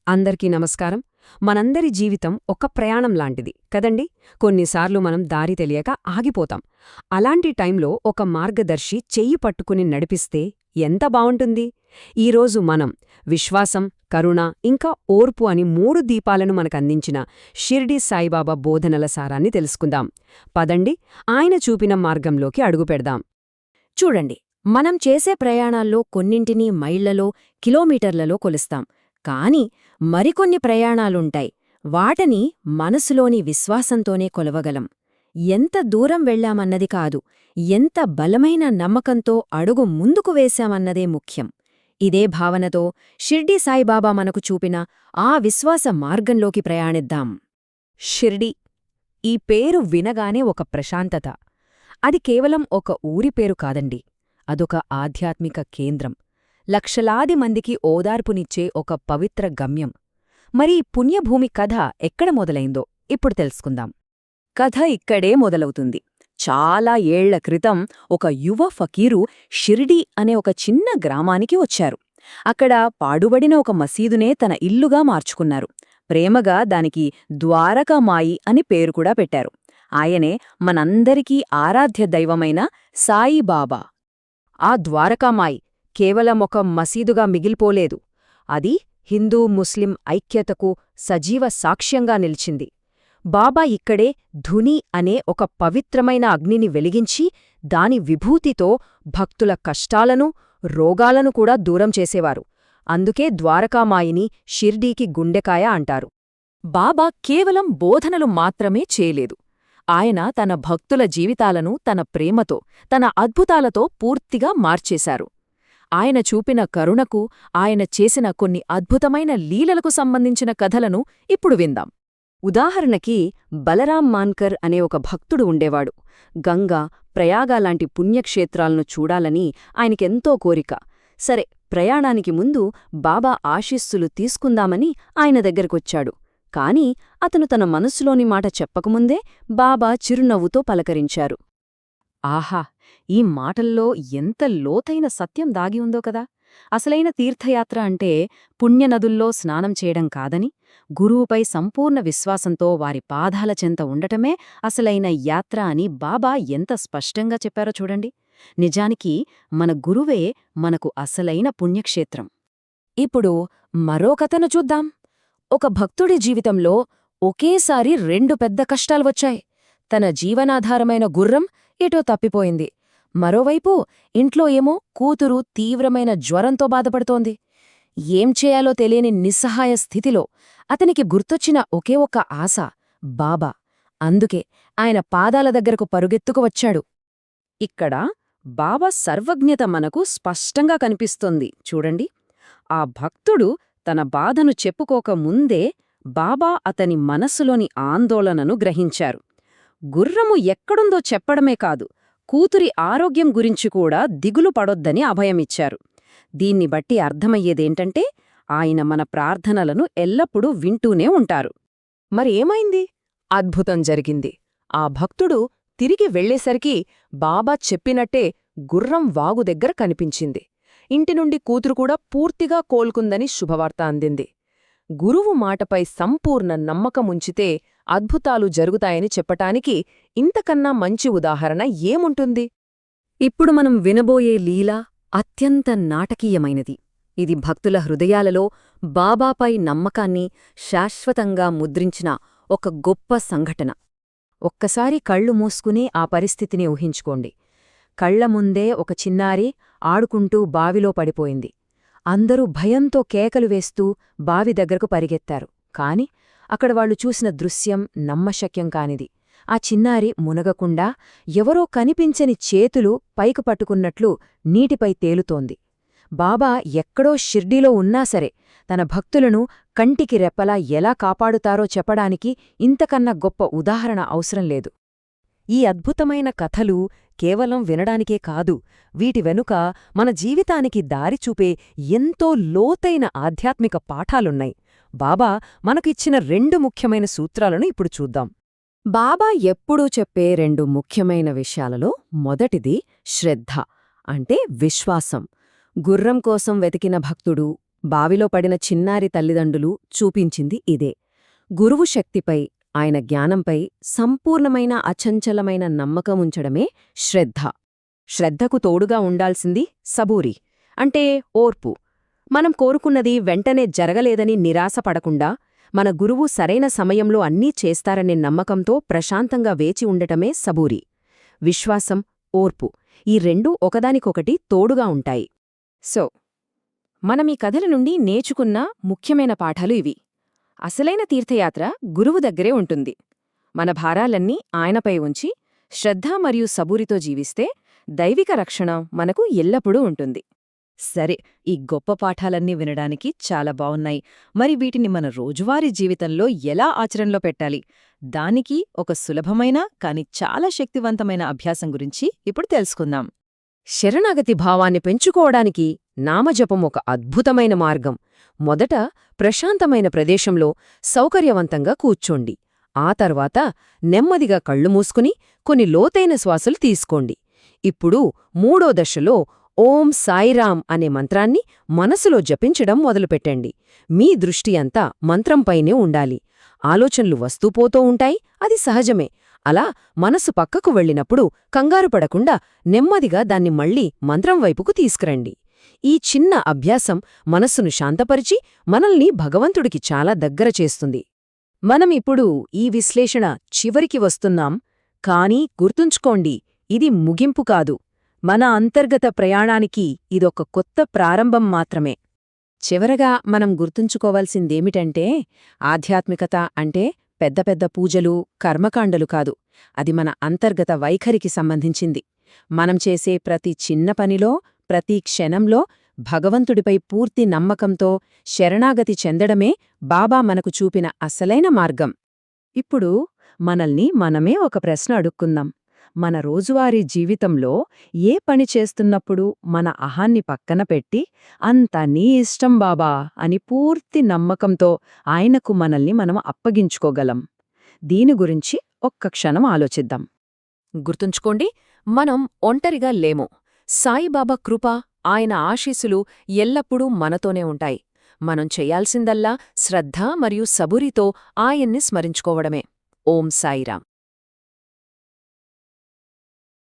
అందరికీ నమస్కారం. మనందరి జీవితం ఒక ప్రయాణం లాంటిది కదండి. కొన్నిసార్లు మనం దారి తెలియక ఆగిపోతాం. అలాంటి టైంలో ఒక మార్గదర్శి చెయ్యి పట్టుకుని నడిపిస్తే ఎంత బావుంటుంది. ఈరోజు మనం విశ్వాసం, కరుణ ఇంకా ఓర్పు అని 3 దీపాలను మనకందించిన షిర్డీ సాయిబాబా బోధనల సారాన్ని తెలుసుకుందాం. పదండి, ఆయన చూపిన మార్గంలోకి అడుగుపెడదాం. చూడండి, మనం చేసే ప్రయాణాల్లో కొన్నింటిని మైళ్లలో, కిలోమీటర్లలో కొలుస్తాం. కాని మరికొన్ని ప్రయాణాలుంటాయి, వాటిని మనసులోని విశ్వాసంతోనే కొలవగలం. ఎంత దూరం వెళ్లామన్నది కాదు, ఎంత బలమైన నమ్మకంతో అడుగు ముందుకు వేశామన్నదే ముఖ్యం. ఇదే భావనతో షిర్డీ సాయిబాబా మనకు చూపిన ఆ విశ్వాస మార్గంలోకి ప్రయాణిద్దాం. షిర్డీ, ఈ పేరు వినగానే ఒక ప్రశాంతత. అది కేవలం ఒక ఊరి పేరు కాదండి, అదొక ఆధ్యాత్మిక కేంద్రం, లక్షలాది మందికి ఓదార్పునిచ్చే ఒక పవిత్ర గమ్యం. మరి ఈ పుణ్యభూమి కథ ఎక్కడ మొదలైందో ఇప్పుడు తెలుసుకుందాం. కథ ఇక్కడే మొదలవుతుంది. చాలా ఏళ్ల క్రితం ఒక యువ ఫకీరు షిర్డీ అనే ఒక చిన్న గ్రామానికి వచ్చారు. అక్కడ పాడుబడిన ఒక మసీదునే తన ఇల్లుగా మార్చుకున్నారు. ప్రేమగా దానికి ద్వారకామాయి అని పేరు కూడా పెట్టారు. ఆయనే మనందరికీ ఆరాధ్య దైవమైన సాయిబాబా. ఆ ద్వారకామాయి కేవలం ఒక మసీదుగా మిగిలిపోలేదు. అది హిందూ ముస్లిం ఐక్యతకు సజీవ సాక్ష్యంగా నిలిచింది. బాబా ఇక్కడే ధుని అనే ఒక పవిత్రమైన అగ్నిని వెలిగించి దాని విభూతితో భక్తుల కష్టాలను, రోగాలను కూడా దూరం చేసేవారు. అందుకే ద్వారకామాయిని షిర్డీకి గుండెకాయ అంటారు. బాబా కేవలం బోధనలు మాత్రమే చేయలేదు. ఆయన తన భక్తుల జీవితాలను తన ప్రేమతో, తన అద్భుతాలతో పూర్తిగా మార్చేశారు. ఆయన చూపిన కరుణకు, ఆయన చేసిన కొన్ని అద్భుతమైన లీలలకు సంబంధించిన కథలను ఇప్పుడు విందాం. ఉదాహరణకి బలరాం మాన్కర్ అనే ఒక భక్తుడు ఉండేవాడు. గంగా, ప్రయాగ లాంటి పుణ్యక్షేత్రాలను చూడాలని ఆయనకెంతో కోరిక. సరే, ప్రయాణానికి ముందు బాబా ఆశీస్సులు తీసుకుందామని ఆయన దగ్గరకొచ్చాడు. కాని అతను తన మనసులోని మాట చెప్పకముందే బాబా చిరునవ్వుతో పలకరించారు. ఆహా, ఈ మాటల్లో ఎంత లోతైన సత్యం దాగి ఉందో కదా. అసలైన తీర్థయాత్ర అంటే పుణ్యనదుల్లో స్నానం చేయడం కాదని, గురువుపై సంపూర్ణ విశ్వాసంతో వారి పాదాల చెంత ఉండటమే అసలైన యాత్ర అని బాబా ఎంత స్పష్టంగా చెప్పారో చూడండి. నిజానికి మన గురువే మనకు అసలైన పుణ్యక్షేత్రం. ఇప్పుడు మరో కథను చూద్దాం. ఒక భక్తుడి జీవితంలో ఒకేసారి 2 పెద్ద కష్టాలు వచ్చాయి. తన జీవనాధారమైన గుర్రం ఎటో తప్పిపోయింది. మరోవైపు ఇంట్లో ఏమో కూతురు తీవ్రమైన జ్వరంతో బాధపడుతోంది. ఏం చేయాలో తెలియని నిస్సహాయ స్థితిలో అతనికి గుర్తొచ్చిన ఒకే ఒక్క ఆశ బాబా. అందుకే ఆయన పాదాల దగ్గరకు పరుగెత్తుకు వచ్చాడు. ఇక్కడ బాబా సర్వజ్ఞత మనకు స్పష్టంగా కనిపిస్తోంది చూడండి. ఆ భక్తుడు తన బాధను చెప్పుకోకముందే బాబా అతని మనస్సులోని ఆందోళనను గ్రహించారు. గుర్రము ఎక్కడుందో చెప్పడమే కాదు, కూతురి ఆరోగ్యం గురించి కూడా దిగులు పడొద్దని అభయమిచ్చారు. దీన్ని బట్టి అర్థమయ్యేదేంటంటే ఆయన మన ప్రార్థనలను ఎల్లప్పుడూ వింటూనే ఉంటారు. మరి ఏమైంది? అద్భుతం జరిగింది. ఆ భక్తుడు తిరిగి వెళ్లేసరికి బాబా చెప్పినట్టే గుర్రం వాగు దగ్గర కనిపించింది. ఇంటినుండి కూతురు కూడా పూర్తిగా కోలుకుందని శుభవార్త అందింది. గురువు మాటపై సంపూర్ణ నమ్మకముంచితే అద్భుతాలు జరుగుతాయని చెప్పటానికి ఇంతకన్నా మంచి ఉదాహరణ ఏముంటుంది? ఇప్పుడు మనం వినబోయే లీల అత్యంత నాటకీయమైనది. ఇది భక్తుల హృదయాలలో బాబాపై నమ్మకాన్ని శాశ్వతంగా ముద్రించిన ఒక గొప్ప సంఘటన. ఒక్కసారి కళ్ళు మూసుకుని ఆ పరిస్థితిని ఊహించుకోండి. కళ్ల ముందే ఒక చిన్నారి ఆడుకుంటూ బావిలో పడిపోయింది. అందరూ భయంతో కేకలు వేస్తూ బావి దగ్గరకు పరిగెత్తారు. కాని అక్కడ వాళ్లు చూసిన దృశ్యం నమ్మశక్యం కానిది. ఆ చిన్నారి మునగకుండా ఎవరో కనిపించని చేతులు పైకి పట్టుకున్నట్లు నీటిపై తేలుతోంది. బాబా ఎక్కడో షిర్డీలో ఉన్నా సరే తన భక్తులను కంటికి రెప్పలా ఎలా కాపాడుతారో చెప్పడానికి ఇంతకన్నా గొప్ప ఉదాహరణ అవసరం లేదు. ఈ అద్భుతమైన కథలు కేవలం వినడానికే కాదు, వీటి వెనుక మన జీవితానికి దారి చూపే ఎంతో లోతైన ఆధ్యాత్మిక పాఠాలున్నాయి. బాబా మనకిచ్చిన 2 ముఖ్యమైన సూత్రాలను ఇప్పుడు చూద్దాం. బాబా ఎప్పుడూ చెప్పే 2 ముఖ్యమైన విషయాలలో మొదటిది శ్రద్ధ, అంటే విశ్వాసం. గుర్రం కోసం వెతికిన భక్తుడు బావిలో పడిన చిన్నారి తల్లిదండ్రులు చూపించింది ఇదే. గురువు శక్తిపై, ఆయన జ్ఞానంపై సంపూర్ణమైన అచంచలమైన నమ్మకముంచడమే శ్రద్ధ. శ్రద్ధకు తోడుగా ఉండాల్సింది సబూరి, అంటే ఓర్పు. మనం కోరుకున్నది వెంటనే జరగలేదని నిరాశపడకుండా, మన గురువు సరైన సమయంలో అన్నీ చేస్తారనే నమ్మకంతో ప్రశాంతంగా వేచి ఉండటమే సబూరి. విశ్వాసం, ఓర్పు ఈ రెండూ ఒకదానికొకటి తోడుగా ఉంటాయి. సో, మనం ఈ కథల నుండి నేర్చుకున్న ముఖ్యమైన పాఠాలు ఇవి. అసలైన తీర్థయాత్ర గురువు దగ్గరే ఉంటుంది. మన భారాలన్నీ ఆయనపై ఉంచి శ్రద్ధ మరియు సబూరితో జీవిస్తే దైవిక రక్షణ మనకు ఎల్లప్పుడూ ఉంటుంది. సరే, ఈ గొప్ప పాఠాలన్నీ వినడానికి చాలా బావున్నాయి. మరి వీటిని మన రోజువారీ జీవితంలో ఎలా ఆచరణలో పెట్టాలి? దానికి ఒక సులభమైన కాని చాలా శక్తివంతమైన అభ్యాసం గురించి ఇప్పుడు తెలుసుకుందాం. శరణాగతి భావాన్ని పెంచుకోవడానికి నామజపం ఒక అద్భుతమైన మార్గం. మొదట ప్రశాంతమైన ప్రదేశంలో సౌకర్యవంతంగా కూర్చోండి. ఆ తర్వాత నెమ్మదిగా కళ్ళు మూసుకుని కొన్ని లోతైన శ్వాసలు తీసుకోండి. ఇప్పుడు మూడో దశలో ఓం సాయిరాం అనే మంత్రాన్ని మనసులో జపించడం మొదలుపెట్టండి. మీ దృష్టి అంతా మంత్రంపైనే ఉండాలి. ఆలోచనలు వస్తూపోతూ ఉంటాయి, అది సహజమే. అలా మనసు పక్కకు వెళ్ళినప్పుడు కంగారు పడకుండా నెమ్మదిగా దాన్ని మళ్లీ మంత్రం వైపుకు తీసుకురండి. ఈ చిన్న అభ్యాసం మనస్సును శాంతపరిచి మనల్ని భగవంతుడికి చాలా దగ్గర చేస్తుంది. మనం ఇప్పుడు ఈ విశ్లేషణ చివరికి వస్తున్నాం, కానీ గుర్తుంచుకోండి, ఇది ముగింపు కాదు. మన అంతర్గత ప్రయాణానికి ఇదొక కొత్త ప్రారంభం మాత్రమే. చివరగా మనం గుర్తుంచుకోవాల్సిందేమిటంటే, ఆధ్యాత్మికత అంటే పెద్ద పెద్ద పూజలు, కర్మకాండలు కాదు. అది మన అంతర్గత వైఖరికి సంబంధించింది. మనం చేసే ప్రతి చిన్న పనిలో, ప్రతి క్షణంలో భగవంతుడిపై పూర్తి నమ్మకంతో శరణాగతి చెందడమే బాబా మనకు చూపిన అసలైన మార్గం. ఇప్పుడు మనల్ని మనమే ఒక ప్రశ్న అడుక్కుందాం. మన రోజువారీ జీవితంలో ఏ పని చేస్తున్నప్పుడు మన అహాన్ని పక్కన పెట్టి, అంతా నీ ఇష్టం బాబా అని పూర్తి నమ్మకంతో ఆయనకు మనల్ని మనం అప్పగించుకోగలం? దీని గురించి ఒక్క క్షణం ఆలోచిద్దాం. గుర్తుంచుకోండి, మనం ఒంటరిగా లేము. సాయిబాబా కృప, ఆయన ఆశీస్సులు ఎల్లప్పుడూ మనతోనే ఉంటాయి. మనం చెయ్యాల్సిందల్లా శ్రద్ధ మరియు సబూరితో ఆయన్ని స్మరించుకోవడమే. ఓం సాయిరాం.